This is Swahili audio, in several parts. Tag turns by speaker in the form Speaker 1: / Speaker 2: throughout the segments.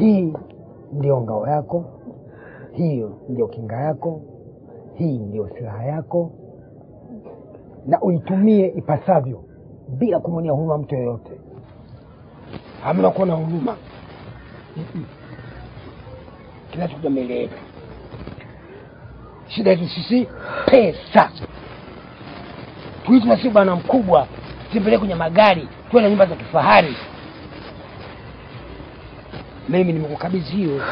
Speaker 1: Hii ndio ngao yako, hiyo ndio kinga yako, hii ndio silaha yako, na uitumie ipasavyo bila kumwonea huruma mtu yoyote. Hamna kuona huruma. Kinachokuja mbele yetu, shida yetu sisi pesa. Tuishi na si bwana mkubwa, tembelea kwenye magari, tuwe na nyumba za kifahari. Mimi nimekukabidhi hiyo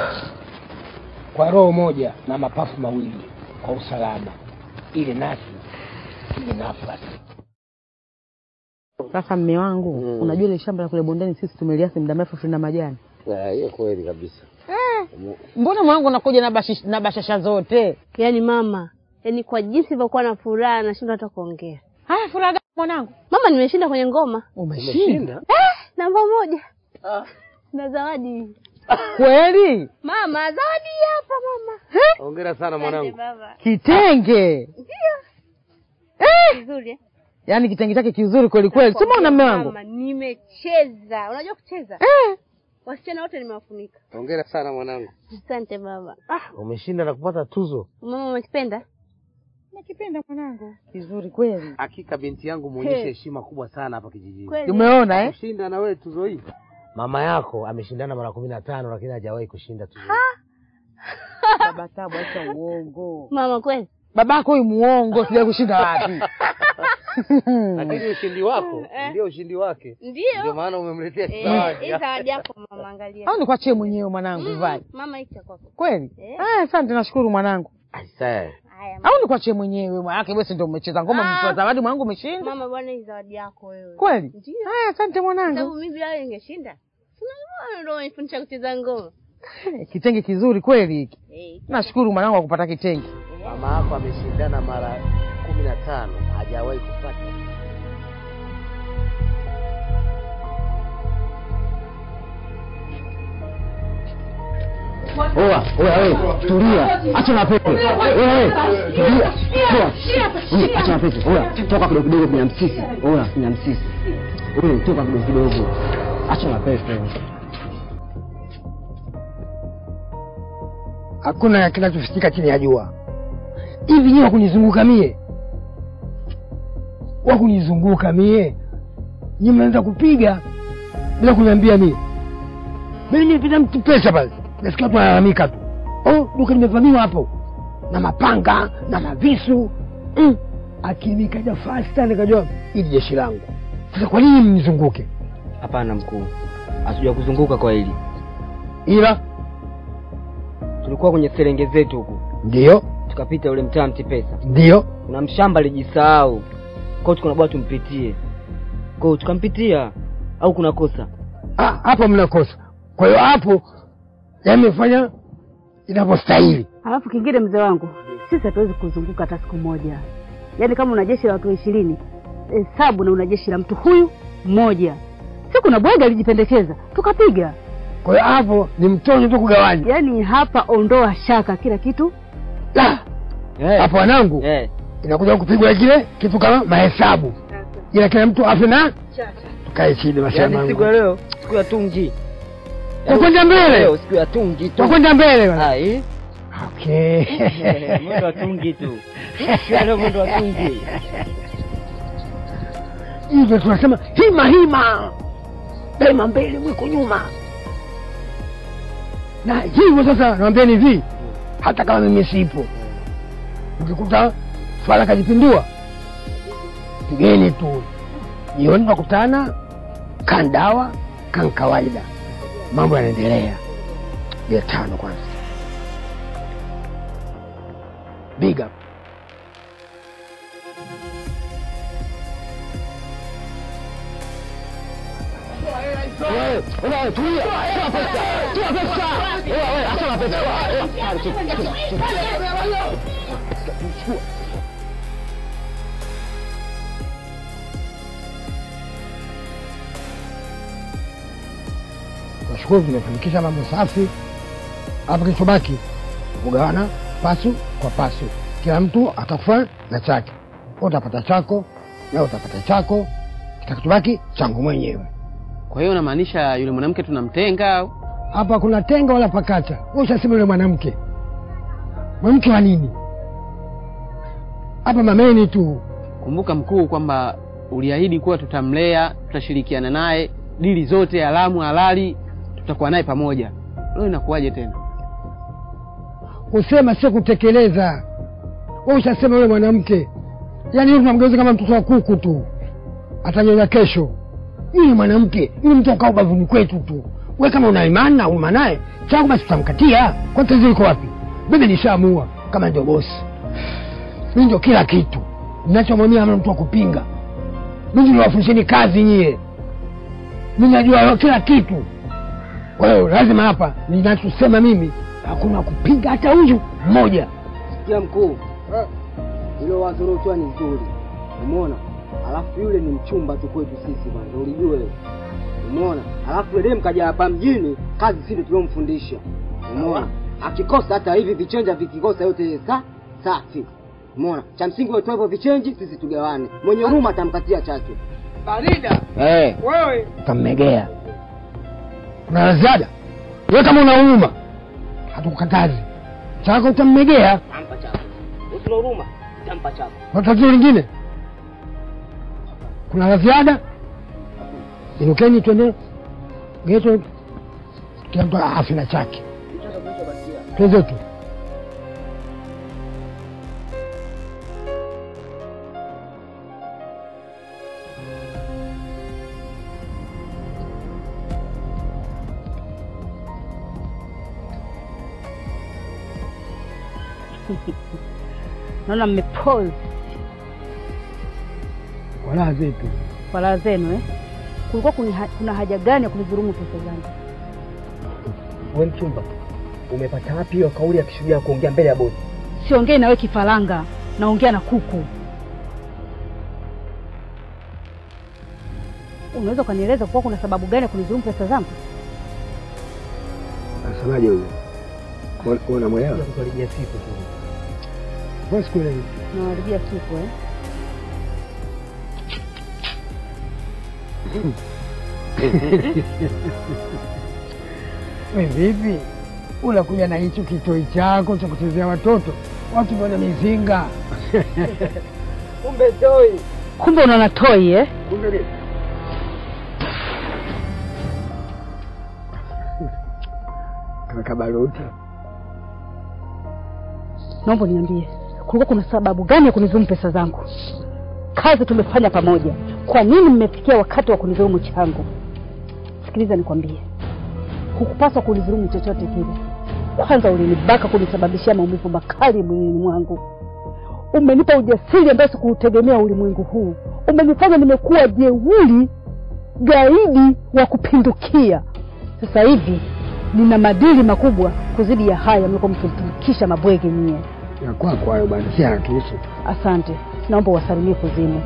Speaker 1: kwa roho moja na mapafu mawili kwa usalama, ile nasi ile nafasi.
Speaker 2: Sasa mme wangu, unajua ile shamba la kule bondeni sisi tumeliasi muda mrefu tuna majani.
Speaker 3: Hiyo kweli kabisa.
Speaker 2: Mbona mwanangu unakuja na bashasha zote?
Speaker 4: Yaani mama, yaani kwa jinsi ilivyokuwa na furaha nashinda hata kuongea.
Speaker 2: Haya, furaha gani mwanangu?
Speaker 4: Mama, nimeshinda kwenye ngoma.
Speaker 2: Umeshinda?
Speaker 4: Namba 1. Na zawadi.
Speaker 2: Kweli?
Speaker 4: Mama, zawadi hapa mama.
Speaker 3: Hongera sana mwanangu.
Speaker 2: Kitenge.
Speaker 4: Ndio. Vizuri.
Speaker 2: Yaani kitenge chake kizuri kweli kweli. Sema una mume wangu.
Speaker 4: Mama, nimecheza. Unajua kucheza? Wasichana wote nimewafunika.
Speaker 3: Hongera sana mwanangu.
Speaker 4: Asante baba.
Speaker 3: Umeshinda na kupata tuzo.
Speaker 4: Mama, umekipenda?
Speaker 2: Nakipenda mwanangu. Kizuri kweli.
Speaker 3: Hakika binti yangu muonyeshe heshima kubwa sana hapa kijijini.
Speaker 2: Umeona
Speaker 3: Kushinda na wewe tuzo hii. Mama yako ameshindana mara 15 lakini hajawahi kushinda tuzo.
Speaker 2: Baba Tabu acha uongo.
Speaker 4: Mama kweli?
Speaker 2: Babako huyu muongo, sija kushinda wapi?
Speaker 3: Lakini ushindi wako ndio ushindi wake. Ndio maana umemletea zawadi.
Speaker 4: Hii zawadi yako mama, angalia.
Speaker 2: Au nikuachie mwenyewe mwanangu vai.
Speaker 4: Mama hicho kwako.
Speaker 2: Kweli? Asante, nashukuru mwanangu.
Speaker 3: Asante.
Speaker 2: Au nikuachie mwenyewe mwanangu, wewe ndio umecheza ngoma mtoa zawadi mwanangu umeshinda.
Speaker 4: Mama bwana, hii zawadi yako wewe.
Speaker 2: Kweli?
Speaker 4: Asante
Speaker 2: mwanangu.
Speaker 4: Sababu mimi bila wewe ningeshinda. Sina ndio unifundisha kucheza ngoma.
Speaker 2: Kitenge kizuri kweli hiki. Nashukuru mwanangu kwa kupata kitenge.
Speaker 3: Mama yako ameshindana mara 15, hajawahi kupata.
Speaker 1: Oa, tulia. Acha na pepe. Tulia. Acha na pepe. Toka kidogo kwenye msisi. Kwenye msisi. Toka kidogo. Acha na pepe. Hakuna kinachofichika chini ya jua. Hivi ni wakunizunguka mie. Nyinyi mnaanza kupiga bila kuniambia mimi. Mimi nipita mtu pesa basi. Nasikia watu wanalalamika tu. Duka limevamiwa hapo. Na mapanga, na mavisu. Akili kaja fasta nikajua hili jeshi langu. Sasa kwa nini mnizunguke?
Speaker 5: Hapana mkuu. Asijua kuzunguka kwa hili.
Speaker 1: Ila
Speaker 5: tulikuwa kwenye serenge zetu huko.
Speaker 1: Ndio.
Speaker 5: Tukapita ule mtaa Mtipesa.
Speaker 1: Ndio.
Speaker 5: Kuna mshamba alijisahau. Kwa hiyo tunaomba tumpitie. Kwa hiyo tukampitia au kuna kosa?
Speaker 1: Hapo mna kosa. Kwa hiyo hapo yamefanya inavyostahili.
Speaker 6: Alafu kingine mzee wangu, sisi hatuwezi kuzunguka hata siku moja. Yaani kama una jeshi la watu 20, hesabu na una jeshi la mtu huyu mmoja. Siku na bwega alijipendekeza, tukapiga.
Speaker 1: Kwa hiyo hapo ni mtonyo tu kugawanya.
Speaker 6: Yaani hapa ondoa shaka kila kitu.
Speaker 1: Hapo wanangu. Inakuja kupigwa kile kitu kama mahesabu. Ila kila mtu afe na tukae chini masema.
Speaker 5: Yaani siku leo, siku ya tungi.
Speaker 1: Tukwenda mbele.
Speaker 5: Leo siku ya tungi tu.
Speaker 1: Tukwenda mbele bwana.
Speaker 5: Okay. Mwendo wa tungi tu. Leo mwendo wa tungi.
Speaker 1: Hivyo tunasema hima. Daima mbele mwiko nyuma. Na hivyo sasa naambieni hivi, hata kama mimi sipo, ukikuta swala kajipindua, pigeni tu. Jioni tunakutana kandawa kan kawaida. Mambo yanaendelea. Ya 5 kwanza. Big up. Tulia. Nashukuru tumefanikisha mambo safi. Hapo kilichobaki kugawana pasu kwa pasu. Kila mtu atakufa na chake. Utapata chako na utapata chako. Kitakachobaki changu mwenyewe.
Speaker 7: Kwa hiyo unamaanisha yule mwanamke tunamtenga au?
Speaker 1: Hapa kuna tenga wala pakata. Wewe ushasema yule mwanamke. Mwanamke wa nini? Hapa mameni tu.
Speaker 7: Kumbuka mkuu kwamba uliahidi kuwa tutamlea, tutashirikiana naye, dili zote haramu halali tutakuwa naye pamoja. Leo inakuwaje tena?
Speaker 1: Kusema sio kutekeleza. Wewe ushasema yule mwanamke. Yaani yule tunamgeuza kama mtoto wa kuku tu. Atanyonya kesho. Yule mwanamke, yule mtu akao bavuni kwetu tu. Wewe kama una imani na huruma naye, changu basi tutamkatia. Kwa tatizo liko wapi? Mimi nishaamua kama ndio bosi. Mimi ndio kila kitu. Ninachomwambia hamna mtu wa kupinga. Mimi ndio wafundisheni kazi nyie. Mimi najua kila kitu. Wewe lazima hapa ninachosema mimi hakuna kupinga hata huyu mmoja.
Speaker 5: Sikia mkuu. Yule wazo lolote ni nzuri. Umeona? Alafu yule ni mchumba tu kwetu sisi bwana. Ulijue. Umeona? Alafu yule mkaja hapa mjini, kazi sisi tulomfundisha. Umeona? Akikosa hata hivi vichenja vikikosa yote safi. Umeona? Cha msingi wewe hivyo vichenji sisi tugawane. Mwenye huruma atamkatia chake.
Speaker 1: Barida. Wewe kammegea. Una ziada? Wewe kama una huruma hatukukatazi. Chako utammegea.
Speaker 5: Tampa chako. Una huruma, tampa chako.
Speaker 1: Kwa tatizo lingine? Kuna la ziada? Inukeni twende. Geto kila mtu afina chake. Twende tu.
Speaker 6: Naona mmepose.
Speaker 1: Wala zetu.
Speaker 6: Wala zenu Kulikuwa kuna haja gani ya kunidhulumu pesa zangu?
Speaker 5: Wewe mchumba, umepata wapi hiyo kauli ya kishujaa kuongea mbele ya bosi?
Speaker 6: Siongei na wewe kifaranga, naongea na kuku. Unaweza kunieleza kwa kuna sababu gani ya kunidhulumu pesa zangu?
Speaker 1: Asemaje huyo? Unamwelewa?
Speaker 5: Kukaribia siku tu.
Speaker 1: Basi kule.
Speaker 6: Nakaribia siku
Speaker 1: Wewe vipi? Unakuja na hicho kitoi chako cha kuchezea watoto. Watu wana mizinga.
Speaker 5: Kumbe toi.
Speaker 6: Kumbe unaona toi
Speaker 1: Kumbe ni. Kama kabaruti.
Speaker 6: Naomba niambie, kulikuwa kuna sababu gani ya kunidhulumu pesa zangu? Kazi tumefanya pamoja. Kwa nini mmefikia wakati wa kunidhulumu changu? Sikiliza nikwambie. Hukupaswa kunidhulumu chochote kile. Kwanza ulinibaka kunisababishia maumivu makali mwilini mwangu. Umenipa ujasiri ambao sikuutegemea ulimwengu huu. Umenifanya nimekuwa jeuri, gaidi wa kupindukia. Sasa hivi nina madili makubwa kuzidi ya haya mliko mkitumikisha mabwege nyie.
Speaker 1: Ya kwako hayo bwana, si hakisu.
Speaker 6: Asante. Naomba wasalimie kuzimu.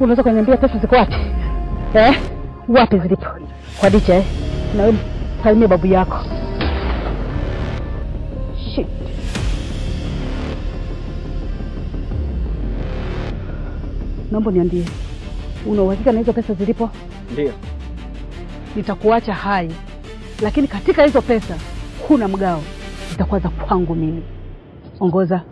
Speaker 6: Unaweza kuniambia pesa ziko wapi? Wapi zilipo? Kwa dicha na wewe salimie babu yako. Shit. Naomba niambie, una uhakika na hizo pesa zilipo?
Speaker 5: Ndio.
Speaker 6: Nitakuacha hai. Lakini katika hizo pesa kuna mgao. Zitakuwa za kwangu mimi. Ongoza.